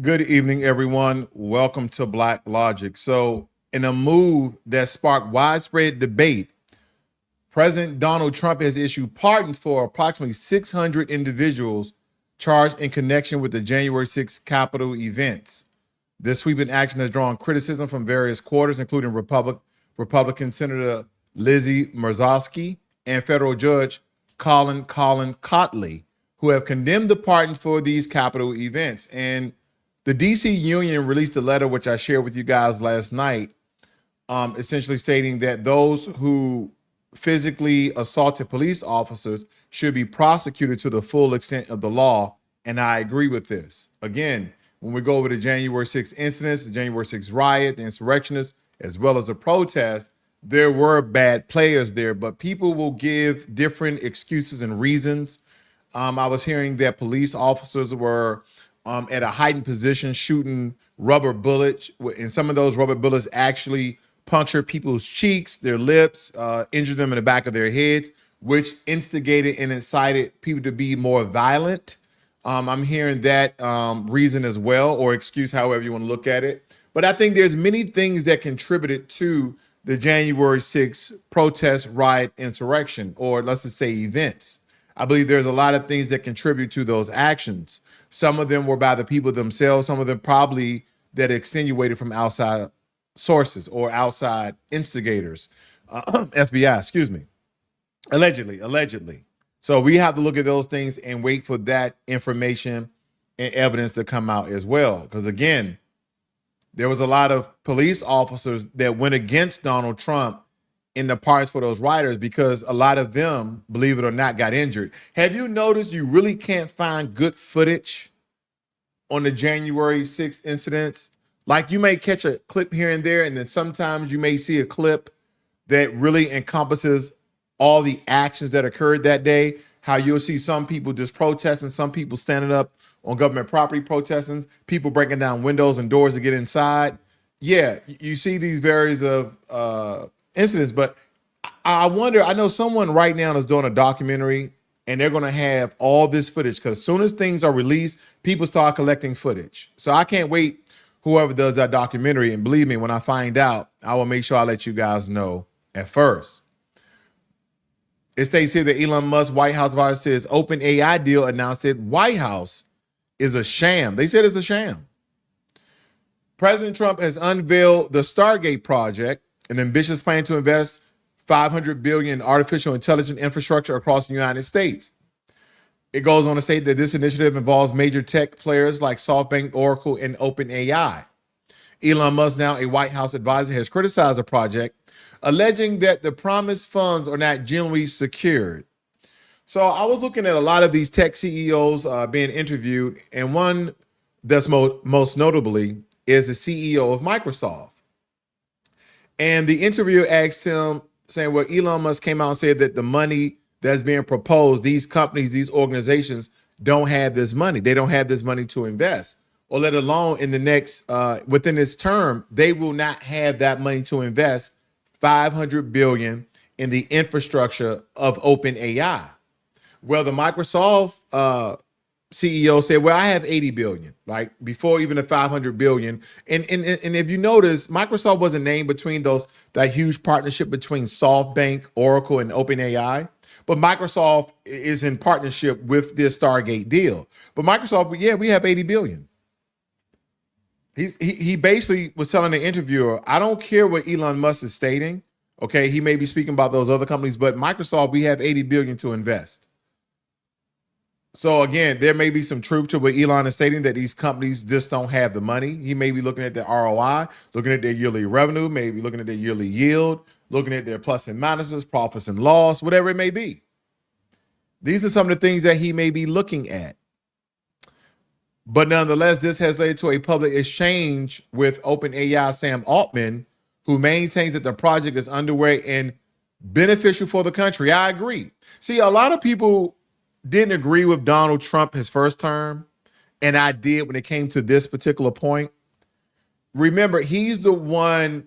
Good evening, everyone. Welcome to Black Logic. So, in a move that sparked widespread debate, President Donald Trump has issued pardons for approximately 600 individuals charged in connection with the January 6th Capitol events. This sweeping action has drawn criticism from various quarters, including Republican Senator Lizzie Murkowski and federal judge Colin Cotley, who have condemned the pardons for these Capitol events. And the DC Union released a letter, which I shared with you guys last night, essentially stating that those who physically assaulted police officers should be prosecuted to the full extent of the law. And I agree with this. Again, when we go over the January 6th incidents, the January 6th riot, the insurrectionists, as well as the protest, there were bad players there, but people will give different excuses and reasons. I was hearing that police officers were at a heightened position shooting rubber bullets, and some of those rubber bullets actually punctured people's cheeks, their lips, injured them in the back of their heads, which instigated and incited people to be more violent. I'm hearing that reason as well, or excuse, however you want to look at it. But I think there's many things that contributed to the January 6th protest, riot, insurrection, or let's just say events. I believe there's a lot of things that contribute to those actions. Some of them were by the people themselves. Some of them probably that extenuated from outside sources or outside instigators. FBI, excuse me. Allegedly. So we have to look at those things and wait for that information and evidence to come out as well. Because again, there was a lot of police officers that went against Donald Trump in the parts for those rioters because a lot of them, believe it or not, got injured. Have you noticed you really can't find good footage on the January 6th incidents? Like you may catch a clip here and there, and then sometimes you may see a clip that really encompasses all the actions that occurred that day. How you'll see some people just protesting, some people standing up on government property protesting, people breaking down windows and doors to get inside. Yeah, you see these various of incidents, but I wonder, I know someone right now is doing a documentary and they're going to have all this footage because as soon as things are released, people start collecting footage. So I can't wait, whoever does that documentary, and believe me, when I find out, I will make sure I let you guys know at first. It states here that Elon Musk White House advisor says OpenAI deal announced that White House is a sham. They said it's a sham. President Trump has unveiled the Stargate Project, an ambitious plan to invest $500 billion in artificial intelligence infrastructure across the United States. It goes on to say that this initiative involves major tech players like SoftBank, Oracle, and OpenAI. Elon Musk, now a White House advisor, has criticized the project, alleging that the promised funds are not generally secured. So I was looking at a lot of these tech CEOs being interviewed, and one that's most notably is the CEO of Microsoft. And the interviewer asked him, saying, well, Elon Musk came out and said that the money that's being proposed, these companies, these organizations don't have this money. They don't have this money to invest, or let alone in the next, within this term, they will not have that money to invest $500 billion in the infrastructure of OpenAI. Well, the Microsoft CEO said, well, I have 80 billion, right? Before even the 500 billion. And if you notice, Microsoft wasn't named between that huge partnership between SoftBank, Oracle, and OpenAI. But Microsoft is in partnership with this Stargate deal. But Microsoft, yeah, we have 80 billion. He basically was telling the interviewer, I don't care what Elon Musk is stating. Okay, he may be speaking about those other companies, but Microsoft, we have 80 billion to invest. So again, there may be some truth to what Elon is stating, that these companies just don't have the money. He may be looking at their ROI, looking at their yearly revenue, maybe looking at their yearly yield, looking at their plus and minuses, profits and loss, whatever it may be. These are some of the things that he may be looking at. But nonetheless, this has led to a public exchange with OpenAI Sam Altman, who maintains that the project is underway and beneficial for the country. I agree. See, a lot of people didn't agree with Donald Trump his first term, and I did when it came to this particular point. Remember, he's the one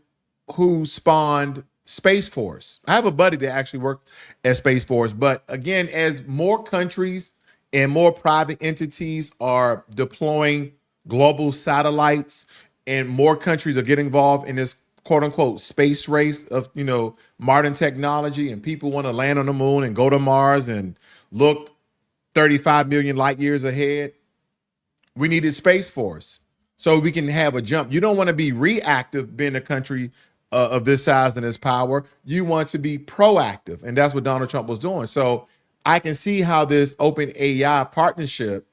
who spawned Space Force. I have a buddy that actually worked at Space Force, but again, as more countries and more private entities are deploying global satellites, and more countries are getting involved in this quote unquote space race of, modern technology, and people want to land on the moon and go to Mars and look 35 million light years ahead. We needed Space Force so we can have a jump. You don't want to be reactive being a country of this size and this power. You want to be proactive. And that's what Donald Trump was doing. So I can see how this open AI partnership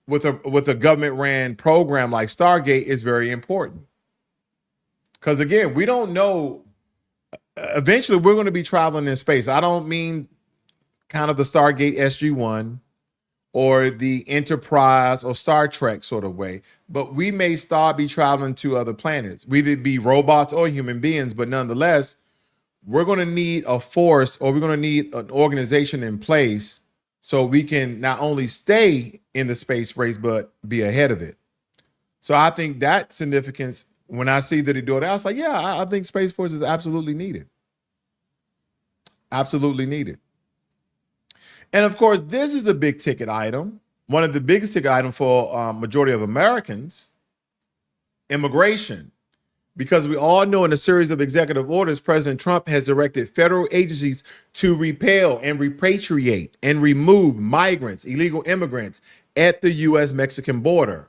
with a government ran program like Stargate is very important. Because again, we don't know, eventually we're going to be traveling in space. I don't mean kind of the Stargate SG-1 or the Enterprise or Star Trek sort of way, but we may be traveling to other planets. We could be robots or human beings, but nonetheless, we're going to need a force, or we're going to need an organization in place so we can not only stay in the space race, but be ahead of it. So I think that significance, when I see that he do it, I was like, yeah, I think Space Force is absolutely needed. Absolutely needed. And of course, this is a big ticket item. One of the biggest ticket items for majority of Americans, immigration. Because we all know in a series of executive orders, President Trump has directed federal agencies to repel and repatriate and remove migrants, illegal immigrants at the U.S.-Mexican border.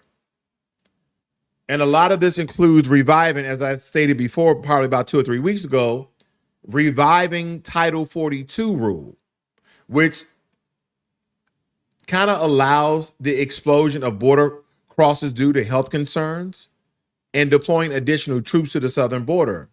And a lot of this includes reviving, as I stated before, probably about 2 or 3 weeks ago, reviving Title 42 rule, which kind of allows the explosion of border crosses due to health concerns and deploying additional troops to the southern border.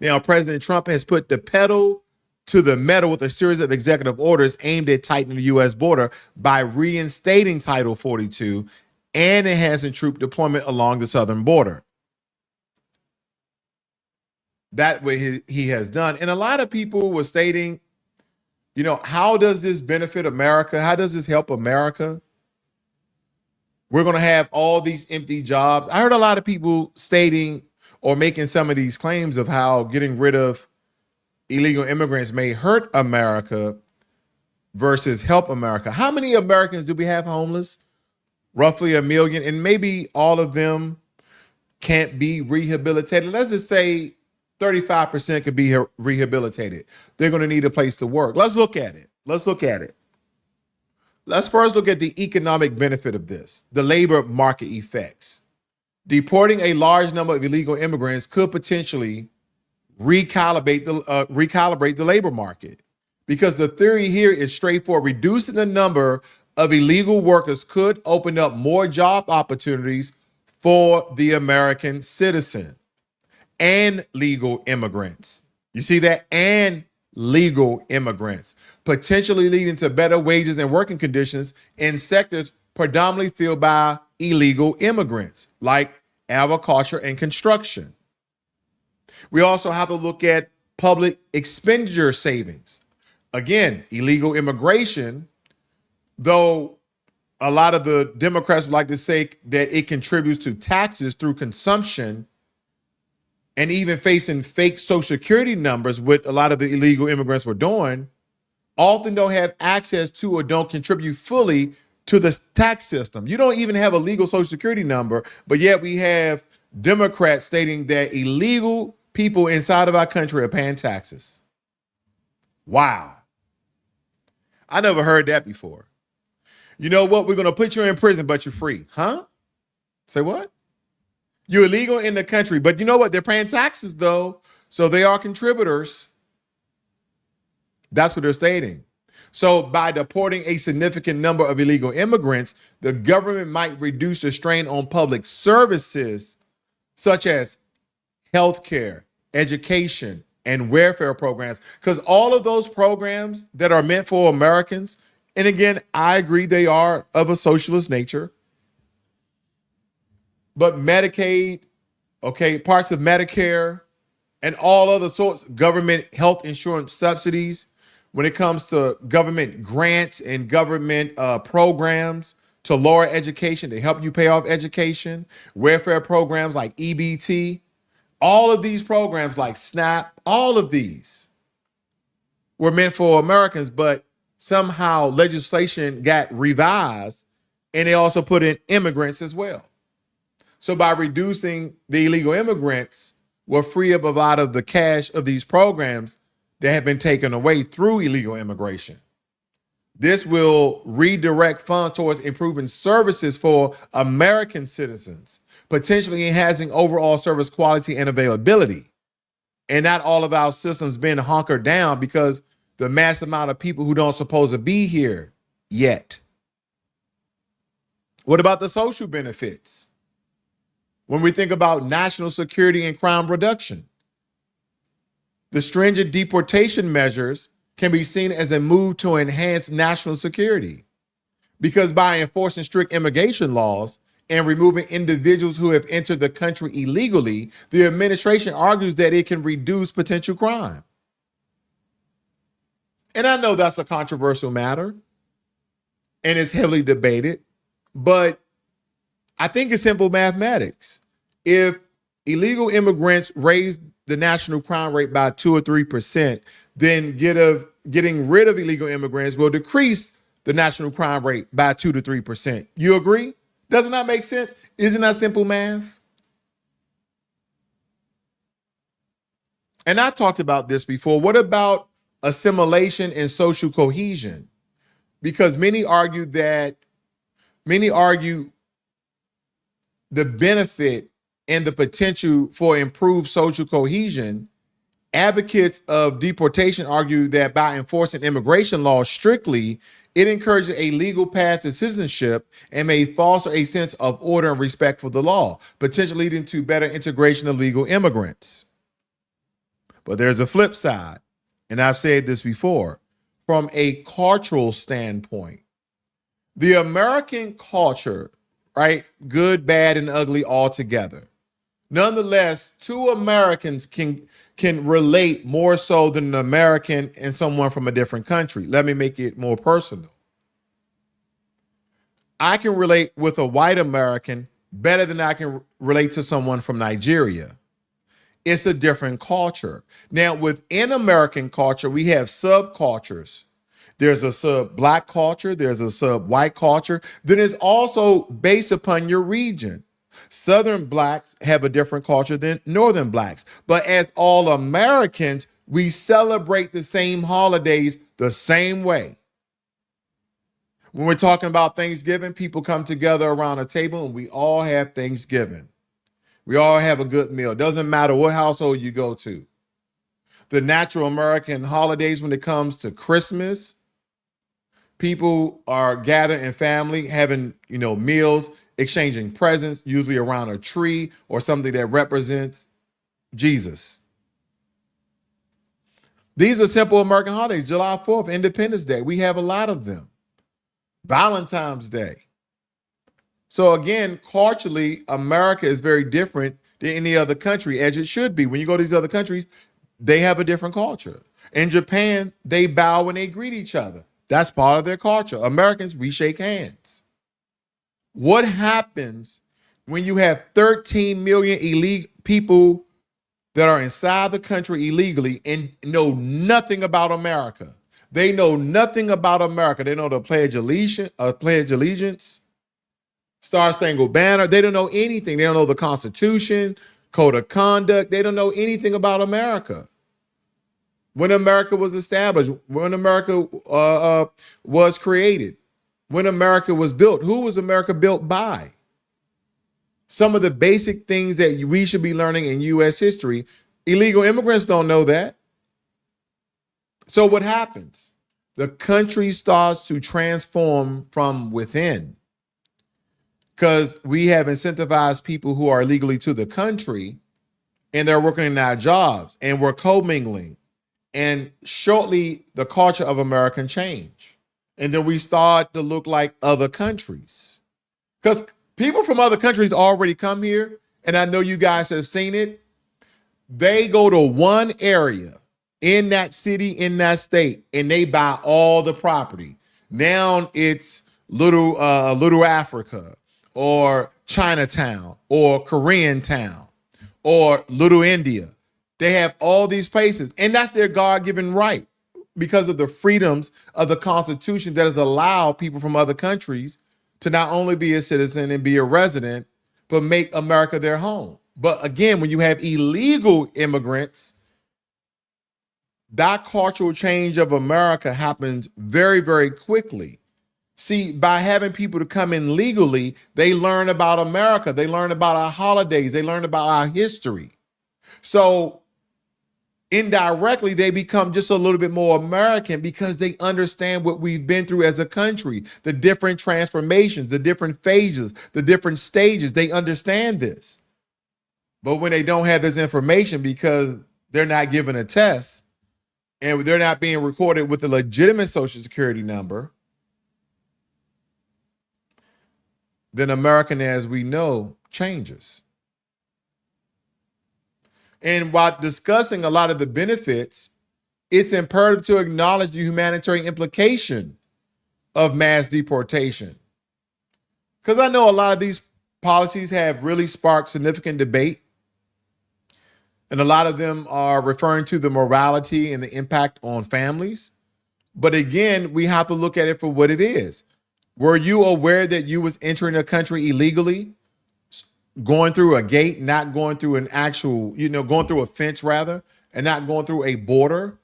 Now, President Trump has put the pedal to the metal with a series of executive orders aimed at tightening the U.S. border by reinstating Title 42 and enhancing troop deployment along the southern border. That way he has done. And a lot of people were stating, how does this benefit America? How does this help America? We're going to have all these empty jobs. I heard a lot of people stating or making some of these claims of how getting rid of illegal immigrants may hurt America versus help America. How many Americans do we have homeless? Roughly 1 million, and maybe all of them can't be rehabilitated. Let's just say 35% could be rehabilitated. They're going to need a place to work. Let's look at it. Let's first look at the economic benefit of this, the labor market effects. Deporting a large number of illegal immigrants could potentially recalibrate the labor market, because the theory here is straightforward. Reducing the number of illegal workers could open up more job opportunities for the American citizen and legal immigrants. You see that? And legal immigrants, potentially leading to better wages and working conditions in sectors predominantly filled by illegal immigrants, like agriculture and construction. We also have to look at public expenditure savings. Again, illegal immigration, though a lot of the Democrats would like to say that it contributes to taxes through consumption, and even facing fake Social Security numbers, what a lot of the illegal immigrants were doing, often don't have access to or don't contribute fully to the tax system. You don't even have a legal Social Security number, but yet we have Democrats stating that illegal people inside of our country are paying taxes. Wow. I never heard that before. You know what? We're going to put you in prison, but you're free. Huh? Say what? You're illegal in the country, but you know what? They're paying taxes though. So they are contributors. That's what they're stating. So by deporting a significant number of illegal immigrants, the government might reduce the strain on public services such as healthcare, education, and welfare programs. Because all of those programs that are meant for Americans, and again, I agree they are of a socialist nature, but Medicaid, parts of Medicare, and all other sorts of government health insurance subsidies, when it comes to government grants and government programs to lower education, to help you pay off education, welfare programs like EBT, all of these programs like SNAP, all of these were meant for Americans, but somehow legislation got revised And they also put in immigrants as well. So by reducing the illegal immigrants, will free up a lot of the cash of these programs that have been taken away through illegal immigration. This will redirect funds towards improving services for American citizens, potentially enhancing overall service quality and availability. And not all of our systems being hunkered down because the mass amount of people who don't supposed to be here yet. What about the social benefits? When we think about national security and crime reduction, the stringent deportation measures can be seen as a move to enhance national security, because by enforcing strict immigration laws and removing individuals who have entered the country illegally, the administration argues that it can reduce potential crime. And I know that's a controversial matter and it's heavily debated, but I think it's simple mathematics. If illegal immigrants raise the national crime rate by 2 or 3%, then getting rid of illegal immigrants will decrease the national crime rate by 2 to 3%. You agree? Doesn't that make sense? Isn't that simple math? And I talked about this before. What about assimilation and social cohesion? Because many argue the benefit and the potential for improved social cohesion. Advocates of deportation argue that by enforcing immigration laws strictly, it encourages a legal path to citizenship and may foster a sense of order and respect for the law, potentially leading to better integration of legal immigrants. But there's a flip side, and I've said this before, from a cultural standpoint. The American culture, right? Good, bad, and ugly all together. Nonetheless, two Americans can relate more so than an American and someone from a different country. Let me make it more personal. I can relate with a white American better than I can relate to someone from Nigeria. It's a different culture. Now, within American culture, we have subcultures. There's a sub-black culture. There's a sub-white culture. Then it's also based upon your region. Southern blacks have a different culture than northern blacks. But as all Americans, we celebrate the same holidays the same way. When we're talking about Thanksgiving, people come together around a table and we all have Thanksgiving. We all have a good meal. It doesn't matter what household you go to. The natural American holidays, when it comes to Christmas, people are gathered in family, having, meals, exchanging presents, usually around a tree or something that represents Jesus. These are simple American holidays. July 4th, Independence Day. We have a lot of them. Valentine's Day. So again, culturally, America is very different than any other country, as it should be. When you go to these other countries, they have a different culture. In Japan, they bow when they greet each other. That's part of their culture. Americans, we shake hands. What happens when you have 13 million illegal people that are inside the country illegally and know nothing about America? They know nothing about America. They know the Pledge of Allegiance, Star Spangled Banner. They don't know anything. They don't know the Constitution, Code of Conduct. They don't know anything about America. When America was established, when America was created, when America was built, who was America built by? Some of the basic things that we should be learning in U.S. history, illegal immigrants don't know that. So what happens? The country starts to transform from within, because we have incentivized people who are illegally to the country and they're working in our jobs and we're commingling. And shortly, the culture of America change. And then we start to look like other countries. Because people from other countries already come here, and I know you guys have seen it. They go to one area in that city, in that state, and they buy all the property. Now it's Little Africa, or Chinatown, or Korean Town, or Little India. They have all these places, and that's their God-given right because of the freedoms of the Constitution that has allowed people from other countries to not only be a citizen and be a resident, but make America their home. But again, when you have illegal immigrants, that cultural change of America happens very, very quickly. See, by having people to come in legally, they learn about America. They learn about our holidays. They learn about our history. So indirectly, they become just a little bit more American because they understand what we've been through as a country, the different transformations, the different phases, the different stages. They understand this. But when they don't have this information because they're not given a test and they're not being recorded with a legitimate Social Security number, then American, as we know, changes. And while discussing a lot of the benefits, it's imperative to acknowledge the humanitarian implication of mass deportation. Because I know a lot of these policies have really sparked significant debate. And a lot of them are referring to the morality and the impact on families. But again, we have to look at it for what it is. Were you aware that you was entering a country illegally, going through a gate, not going through an actual, going through a fence rather, and not going through a border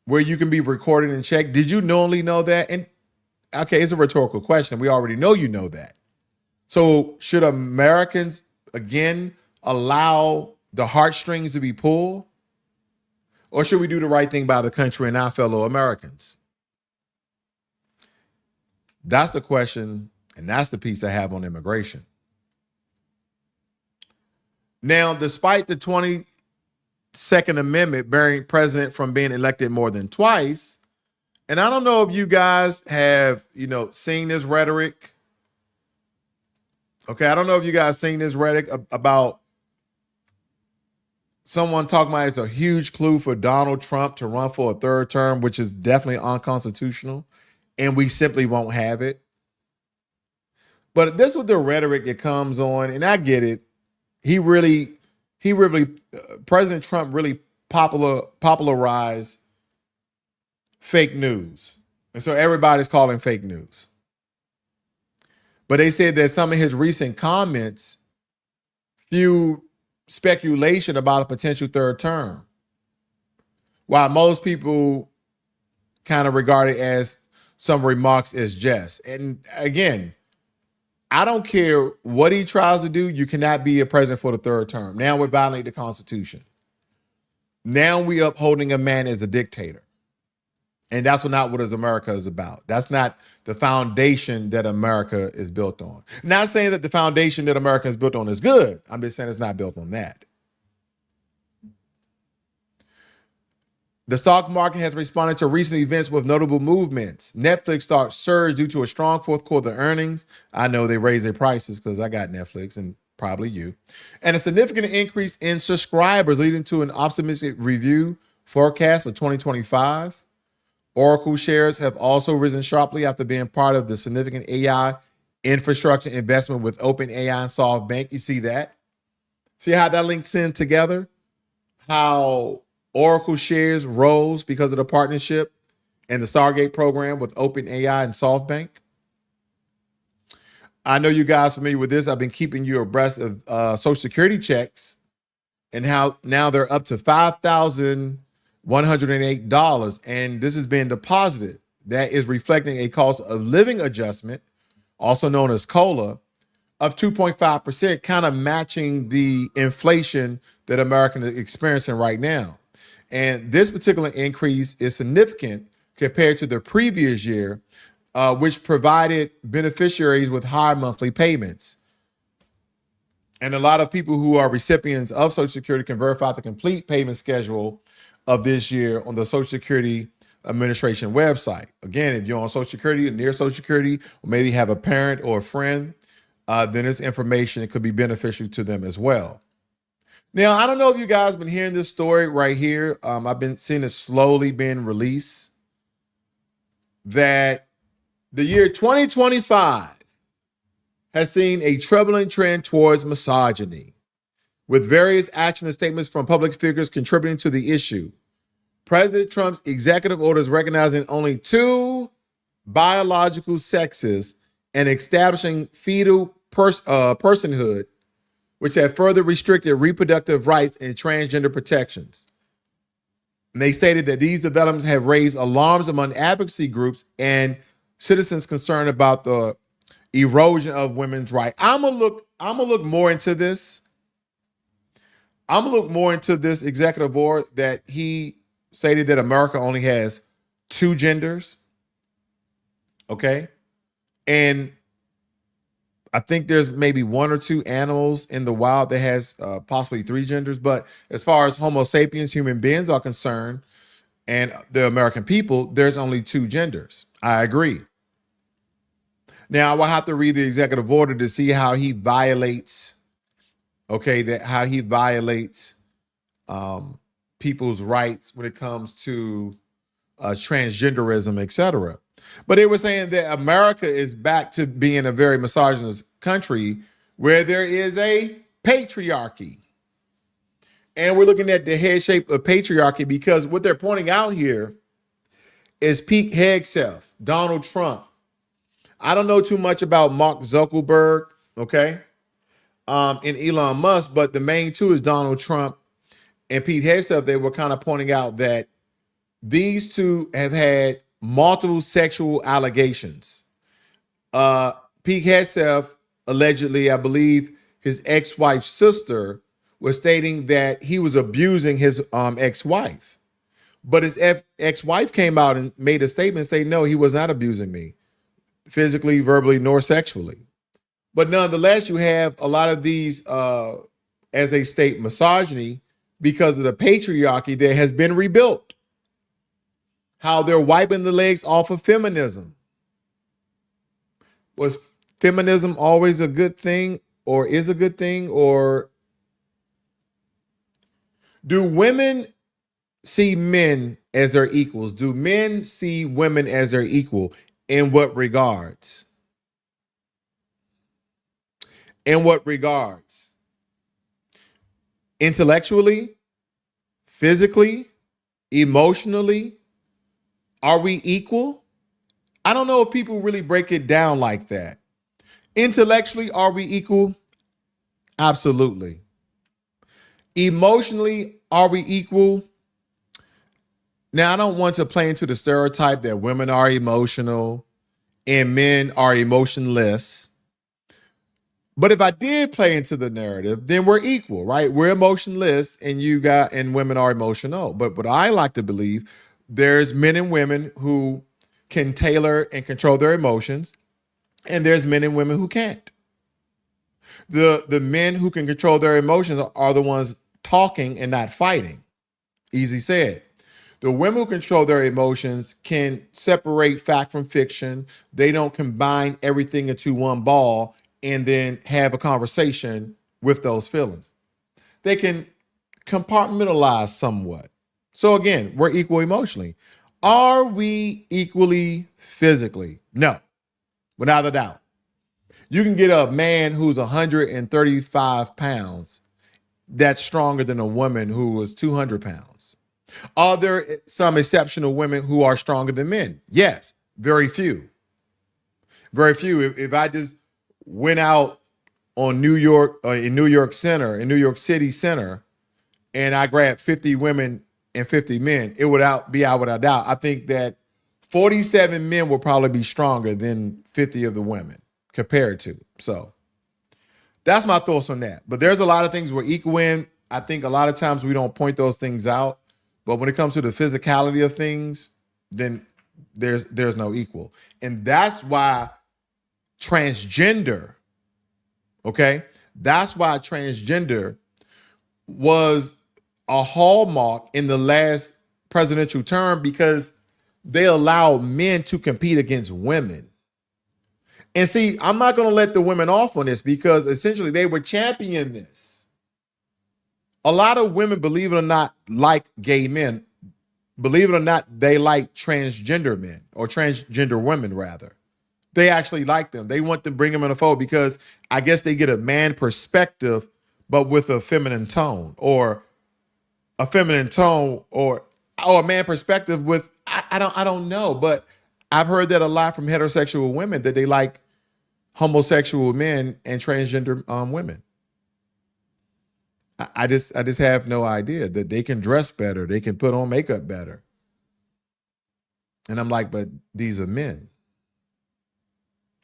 where you can be recorded and checked? Did you knowingly know that? And okay, it's a rhetorical question. We already know you know that. So should Americans, again, allow the heartstrings to be pulled? Or should we do the right thing by the country and our fellow Americans? That's the question, and that's the piece I have on immigration. Now, despite the 22nd Amendment barring president from being elected more than twice, and I don't know if you guys have, seen this rhetoric. Okay, I don't know if you guys seen this rhetoric about someone talking about it's a huge clue for Donald Trump to run for a third term, which is definitely unconstitutional, and we simply won't have it. But this is the rhetoric that comes on, and I get it. President Trump really popularized fake news. And so everybody's calling fake news. But they said that some of his recent comments fueled speculation about a potential third term, while most people kind of regard it as some remarks as jest. And again, I don't care what he tries to do. You cannot be a president for the third term. Now we're violating the Constitution. Now we're upholding a man as a dictator. And that's not what America is about. That's not the foundation that America is built on. Not saying that the foundation that America is built on is good. I'm just saying it's not built on that. The stock market has responded to recent events with notable movements. Netflix stock surged due to a strong fourth quarter earnings. I know they raised their prices because I got Netflix and probably you. And a significant increase in subscribers, leading to an optimistic review forecast for 2025. Oracle shares have also risen sharply after being part of the significant AI infrastructure investment with OpenAI and SoftBank. You see that? See how that links in together? How Oracle shares rose because of the partnership and the Stargate program with OpenAI and SoftBank. I know you guys are familiar with this. I've been keeping you abreast of Social Security checks and how now they're up to $5,108, and this is being deposited. That is reflecting a cost of living adjustment, also known as COLA, of 2.5%, kind of matching the inflation that Americans are experiencing right now. And this particular increase is significant compared to the previous year, which provided beneficiaries with higher monthly payments. And a lot of people who are recipients of Social Security can verify the complete payment schedule of this year on the Social Security Administration website. Again, if you're on Social Security or near Social Security, or maybe have a parent or a friend, then this information could be beneficial to them as well. Now, I don't know if you guys have been hearing this story right here. I've been seeing it slowly being released that the year 2025 has seen a troubling trend towards misogyny, with various action and statements from public figures contributing to the issue. President Trump's executive orders recognizing only two biological sexes and establishing fetal personhood, which have further restricted reproductive rights and transgender protections. And they stated that these developments have raised alarms among advocacy groups and citizens concerned about the erosion of women's rights. I'm gonna look more into this. I'm gonna look more into this executive order that he stated that America only has 2 genders. Okay. And I think there's maybe 1 or 2 animals in the wild that has possibly 3 genders. But as far as Homo sapiens, human beings are concerned, and the American people, there's only 2 genders. I agree. Now, I will have to read the executive order to see how he violates, people's rights when it comes to transgenderism, etc. But they were saying that America is back to being a very misogynist country where there is a patriarchy. And we're looking at the head shape of patriarchy because what they're pointing out here is Pete Hegseth, Donald Trump. I don't know too much about Mark Zuckerberg, and Elon Musk, but the main 2 is Donald Trump and Pete Hegseth. They were kind of pointing out that these 2 have had multiple sexual allegations. Pete Hegseth allegedly, I believe his ex-wife's sister was stating that he was abusing his ex-wife. But his ex-wife came out and made a statement saying, no, he was not abusing me physically, verbally, nor sexually. But nonetheless, you have a lot of these, as they state, misogyny because of the patriarchy that has been rebuilt. How they're wiping the legs off of feminism. Was feminism always a good thing, or is a good thing? Or do women see men as their equals? Do men see women as their equal? In what regards? In what regards? Intellectually, physically, emotionally? Are we equal? I don't know if people really break it down like that. Intellectually, are we equal? Absolutely. Emotionally, are we equal? Now, I don't want to play into the stereotype that women are emotional and men are emotionless. But if I did play into the narrative, then we're equal, right? We're emotionless and women are emotional. But what I like to believe, there's men and women who can tailor and control their emotions, and there's men and women who can't. The men who can control their emotions are the ones talking and not fighting. Easy said. The women who control their emotions can separate fact from fiction. They don't combine everything into one ball and then have a conversation with those feelings. They can compartmentalize somewhat. So again, we're equal emotionally. Are we equally physically? No, without a doubt. You can get a man who's 135 pounds that's stronger than a woman who is 200 pounds. Are there some exceptional women who are stronger than men? Yes, very few. Very few. If I just went out on New York, in New York City Center, and I grabbed 50 women and 50 men, it would be out without doubt. I think that 47 men will probably be stronger than 50 of the women compared to. So that's my thoughts on that. But there's a lot of things we're equal in. I think a lot of times we don't point those things out. But when it comes to the physicality of things, then there's no equal. And that's why transgender, that's why transgender was a hallmark in the last presidential term, because they allowed men to compete against women. And see, I'm not going to let the women off on this, because essentially they were championing this. A lot of women, believe it or not, like gay men. Believe it or not, they like transgender men, or transgender women rather. They actually like them. They want to bring them in the fold because I guess they get a man perspective, but with a feminine tone, or a feminine tone, or a man perspective with, I don't know, but I've heard that a lot from heterosexual women, that they like homosexual men and transgender women. I just have no idea that they can dress better, they can put on makeup better. And I'm like, but these are men.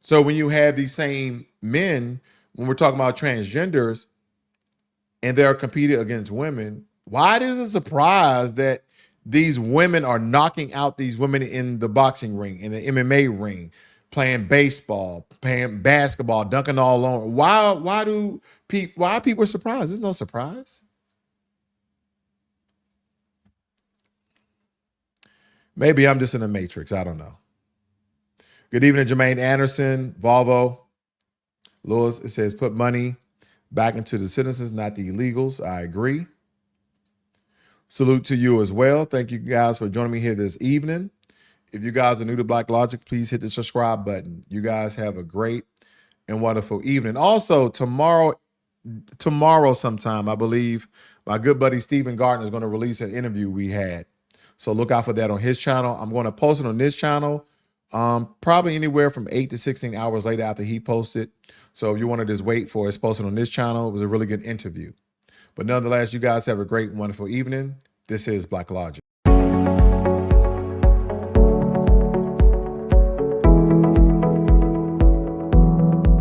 So when you have these same men, when we're talking about transgenders and they're competing against women, why is it a surprise that these women are knocking out these women in the boxing ring, in the MMA ring, playing baseball, playing basketball, dunking all on? Why are people surprised? There's no surprise. Maybe I'm just in the matrix. I don't know. Good evening, Jermaine Anderson, Volvo. Lewis, it says put money back into the citizens, not the illegals. I agree. Salute to you as well. Thank you guys for joining me here this evening. If you guys are new to Black Logic, please hit the subscribe button. You guys have a great and wonderful evening. Also, tomorrow sometime, I believe my good buddy Stephen Gardner is going to release an interview we had. So look out for that on his channel. I'm going to post it on this channel probably anywhere from 8 to 16 hours later after he posted. So if you want to just wait for it, it's posted on this channel. It was a really good interview. But nonetheless, you guys have a great, wonderful evening. This is Black Logic.